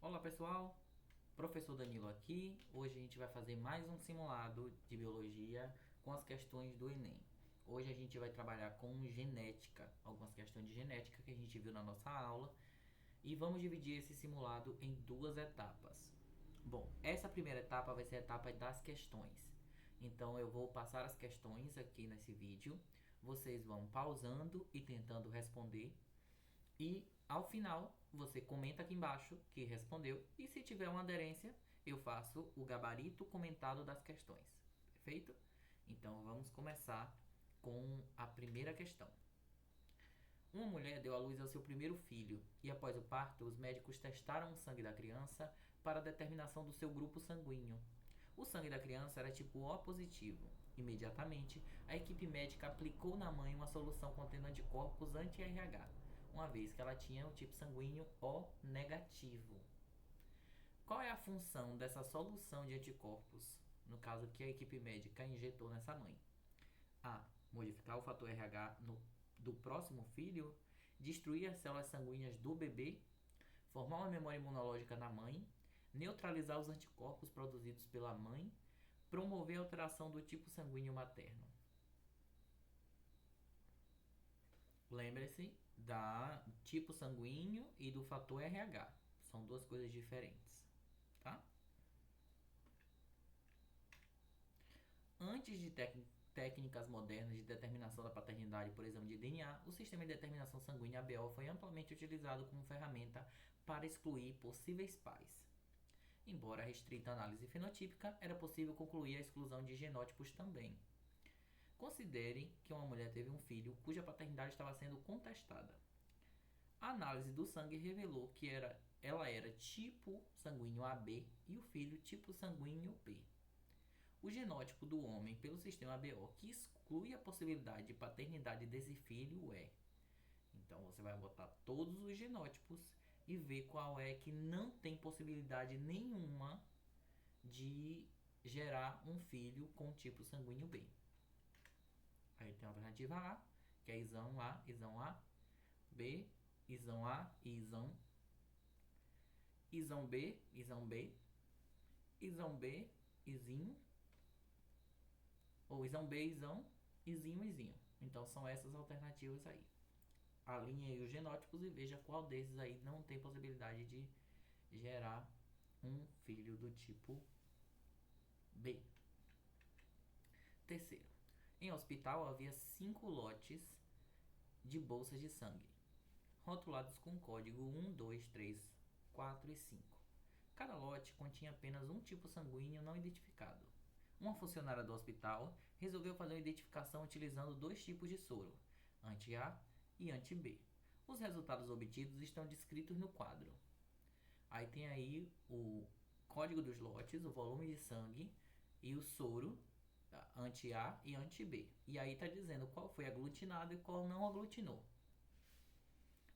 Olá pessoal, professor Danilo aqui. Hoje a gente vai fazer mais um simulado de biologia com as questões do Enem. Hoje a gente vai trabalhar com genética, algumas questões de genética que a gente viu na nossa aula, e vamos dividir esse simulado em duas etapas. Bom, essa primeira etapa vai ser a etapa das questões. Então eu vou passar as questões aqui nesse vídeo, vocês vão pausando e tentando responder e ao final, você comenta aqui embaixo que respondeu. E se tiver uma aderência, eu faço o gabarito comentado das questões. Perfeito? Então vamos começar com a primeira questão. Uma mulher deu à luz ao seu primeiro filho e, após o parto, os médicos testaram o sangue da criança para a determinação do seu grupo sanguíneo. O sangue da criança era tipo O positivo. Imediatamente, a equipe médica aplicou na mãe uma solução contendo anticorpos anti-RH, uma vez que ela tinha o tipo sanguíneo O negativo. Qual é a função dessa solução de anticorpos, no caso que a equipe médica injetou nessa mãe? A. Modificar o fator RH do próximo filho, destruir as células sanguíneas do bebê, formar uma memória imunológica na mãe, neutralizar os anticorpos produzidos pela mãe, promover a alteração do tipo sanguíneo materno. Lembre-se da tipo sanguíneo e do fator RH. São duas coisas diferentes, tá? Antes de técnicas modernas de determinação da paternidade por exame de DNA, o sistema de determinação sanguínea ABO foi amplamente utilizado como ferramenta para excluir possíveis pais. Embora restrita à análise fenotípica, era possível concluir a exclusão de genótipos também. Considere que uma mulher teve um filho cuja paternidade estava sendo contestada. A análise do sangue revelou que ela era tipo sanguíneo AB e o filho tipo sanguíneo B. O genótipo do homem pelo sistema ABO que exclui a possibilidade de paternidade desse filho é. Então você vai botar todos os genótipos e ver qual é que não tem possibilidade nenhuma de gerar um filho com tipo sanguíneo B. Aí tem a alternativa A, que é isão A, isão A, B, isão A e isão, isão B, isão B, isão B, isinho, ou isão B, isão, isinho, isinho. Então são essas alternativas aí. Alinhe aí os genótipos e veja qual desses aí não tem possibilidade de gerar um filho do tipo B. Terceiro, em hospital havia 5 lotes de bolsas de sangue, rotulados com código 1, 2, 3, 4 e 5. Cada lote continha apenas um tipo sanguíneo não identificado. Uma funcionária do hospital resolveu fazer uma identificação utilizando dois tipos de soro, anti-A e anti-B. Os resultados obtidos estão descritos no quadro. Aí tem aí o código dos lotes, o volume de sangue e o soro anti-A e anti-B. E aí está dizendo qual foi aglutinado e qual não aglutinou.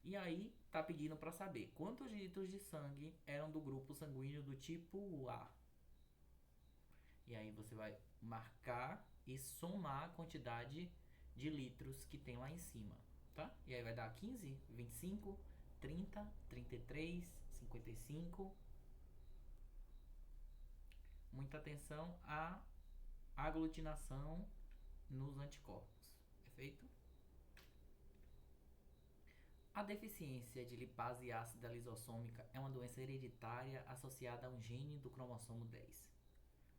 E aí tá pedindo para saber quantos litros de sangue eram do grupo sanguíneo do tipo A. E aí você vai marcar e somar a quantidade de litros que tem lá em cima, tá? E aí vai dar 15, 25, 30, 33, 55. Muita atenção à aglutinação nos anticorpos. Perfeito? A deficiência de lipase ácida lisossômica é uma doença hereditária associada a um gene do cromossomo 10.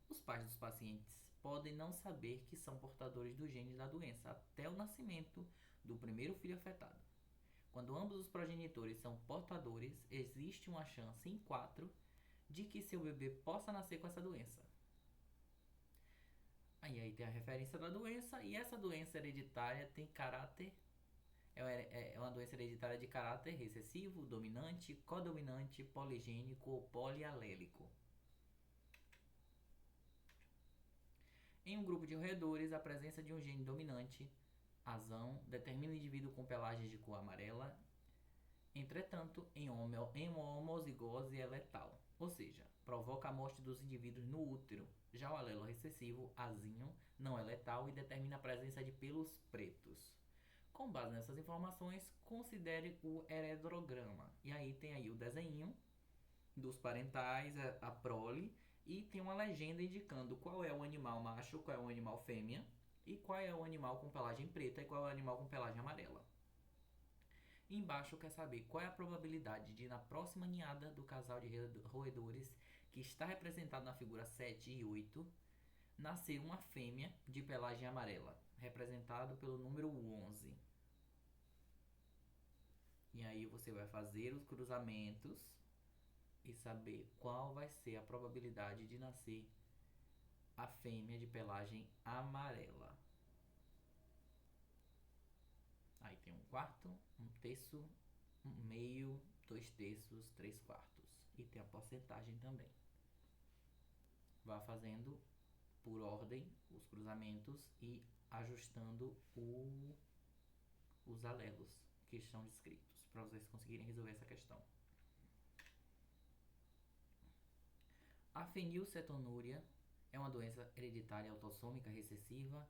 Os pais dos pacientes podem não saber que são portadores do gene da doença até o nascimento do primeiro filho afetado. Quando ambos os progenitores são portadores, existe uma chance em 4 de que seu bebê possa nascer com essa doença. Aí tem a referência da doença, e essa doença hereditária tem caráter. É uma doença hereditária de caráter recessivo, dominante, codominante, poligênico ou polialélico. Em um grupo de roedores, a presença de um gene dominante, azão, determina o indivíduo com pelagens de cor amarela. Entretanto, em uma homozigose é letal, ou seja, provoca a morte dos indivíduos no útero. Já o alelo recessivo, azinho, não é letal e determina a presença de pelos pretos. Com base nessas informações, considere o heredograma. E aí tem aí o desenho dos parentais, a prole, e tem uma legenda indicando qual é o animal macho, qual é o animal fêmea, e qual é o animal com pelagem preta e qual é o animal com pelagem amarela. E embaixo quer saber qual é a probabilidade de, na próxima ninhada do casal de roedores, que está representado na figura 7 e 8, nascer uma fêmea de pelagem amarela, representado pelo número 11. E aí você vai fazer os cruzamentos e saber qual vai ser a probabilidade de nascer a fêmea de pelagem amarela. Aí tem um quarto, um terço, um meio, 2/3, 3/4. E tem a porcentagem também. Vá fazendo por ordem os cruzamentos e ajustando os alelos que estão descritos para vocês conseguirem resolver essa questão. A fenilcetonúria é uma doença hereditária autossômica recessiva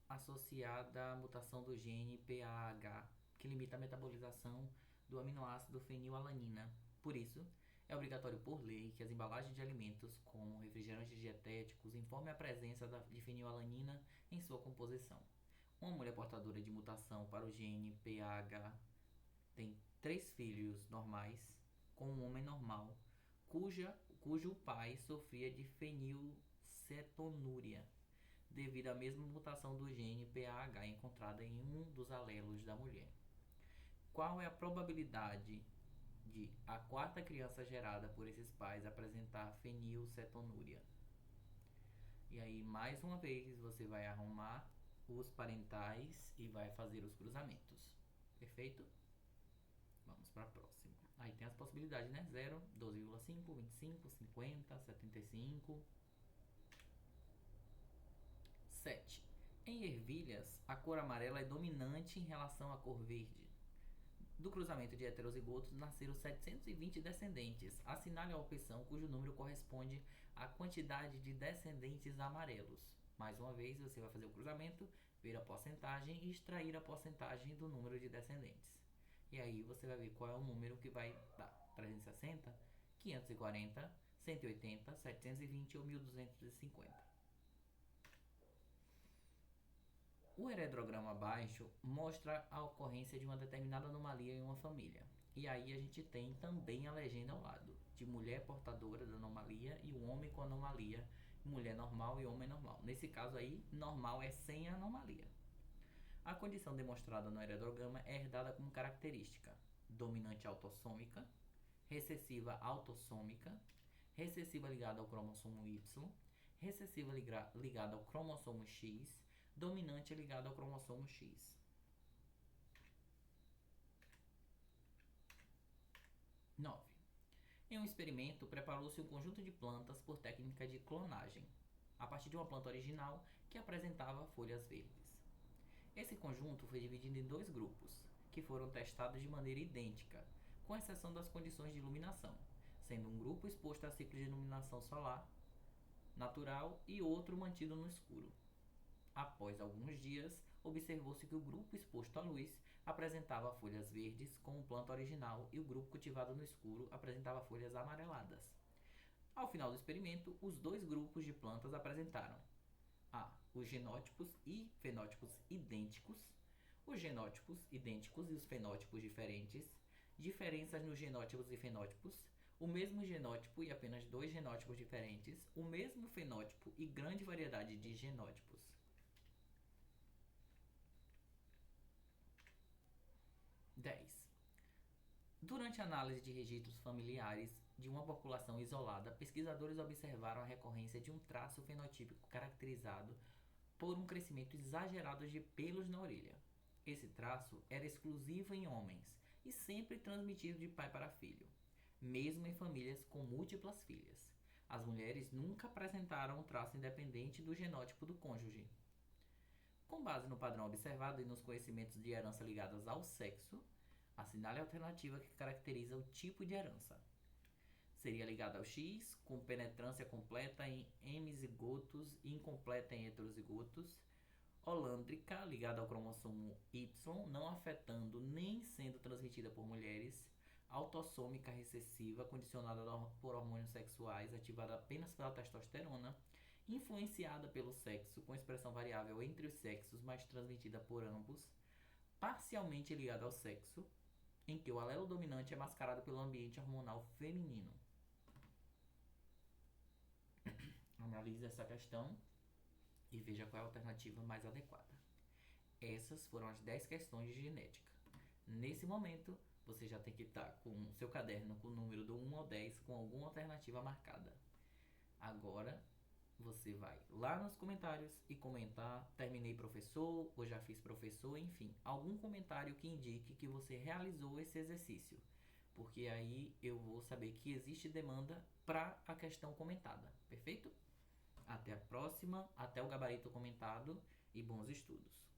associada à mutação do gene PAH, que limita a metabolização do aminoácido fenilalanina. Por isso, é obrigatório por lei que as embalagens de alimentos, como refrigerantes dietéticos, informem a presença de fenilalanina em sua composição. Uma mulher portadora de mutação para o gene PAH tem 3 filhos normais com um homem normal, cujo pai sofria de fenilcetonúria, devido à mesma mutação do gene PAH encontrada em um dos alelos da mulher. Qual é a probabilidade de a quarta criança gerada por esses pais apresentar fenilcetonúria? E aí, mais uma vez, você vai arrumar os parentais e vai fazer os cruzamentos. Perfeito? Vamos para a próxima. Aí tem as possibilidades, né? 0, 12,5, 25, 50, 75. 7. Em ervilhas, a cor amarela é dominante em relação à cor verde. Do cruzamento de heterozigotos nasceram 720 descendentes. Assinale a opção cujo número corresponde à quantidade de descendentes amarelos. Mais uma vez, você vai fazer o cruzamento, ver a porcentagem e extrair a porcentagem do número de descendentes. E aí você vai ver qual é o número que vai dar. 360, 540, 180, 720 ou 1250. O heredograma abaixo mostra a ocorrência de uma determinada anomalia em uma família. E aí a gente tem também a legenda ao lado, de mulher portadora da anomalia e o homem com anomalia, mulher normal e homem normal. Nesse caso aí, normal é sem anomalia. A condição demonstrada no heredograma é herdada como característica dominante autossômica, recessiva autossômica, recessiva ligada ao cromossomo Y, recessiva ligada ao cromossomo X, dominante ligado ao cromossomo X. 9. Em um experimento, preparou-se um conjunto de plantas por técnica de clonagem, a partir de uma planta original que apresentava folhas verdes. Esse conjunto foi dividido em 2 grupos, que foram testados de maneira idêntica, com exceção das condições de iluminação, sendo um grupo exposto a ciclo de iluminação solar natural e outro mantido no escuro. Após alguns dias, observou-se que o grupo exposto à luz apresentava folhas verdes como planta original e o grupo cultivado no escuro apresentava folhas amareladas. Ao final do experimento, os 2 grupos de plantas apresentaram os genótipos e fenótipos idênticos, os genótipos idênticos e os fenótipos diferentes, diferenças nos genótipos e fenótipos, o mesmo genótipo e apenas 2 genótipos diferentes, o mesmo fenótipo e grande variedade de genótipos. 10. Durante a análise de registros familiares de uma população isolada, pesquisadores observaram a recorrência de um traço fenotípico caracterizado por um crescimento exagerado de pelos na orelha. Esse traço era exclusivo em homens e sempre transmitido de pai para filho, mesmo em famílias com múltiplas filhas. As mulheres nunca apresentaram um traço independente do genótipo do cônjuge. Com base no padrão observado e nos conhecimentos de herança ligados ao sexo, assinale a alternativa que caracteriza o tipo de herança. Seria ligada ao X, com penetrância completa em hemizigotos e incompleta em heterozigotos. Holândrica, ligada ao cromossomo Y, não afetando nem sendo transmitida por mulheres. autossômica recessiva, condicionada por hormônios sexuais, ativada apenas pela testosterona, influenciada pelo sexo, com expressão variável entre os sexos, mas transmitida por ambos, parcialmente ligada ao sexo, em que o alelo dominante é mascarado pelo ambiente hormonal feminino. Analise essa questão e veja qual é a alternativa mais adequada. Essas foram as 10 questões de genética. Nesse momento, você já tem que estar com o seu caderno com o número do 1 ao 10 com alguma alternativa marcada. Agora, você vai lá nos comentários e comentar: terminei professor, ou já fiz professor, enfim, algum comentário que indique que você realizou esse exercício, porque aí eu vou saber que existe demanda para a questão comentada, perfeito? Até a próxima, até o gabarito comentado e bons estudos!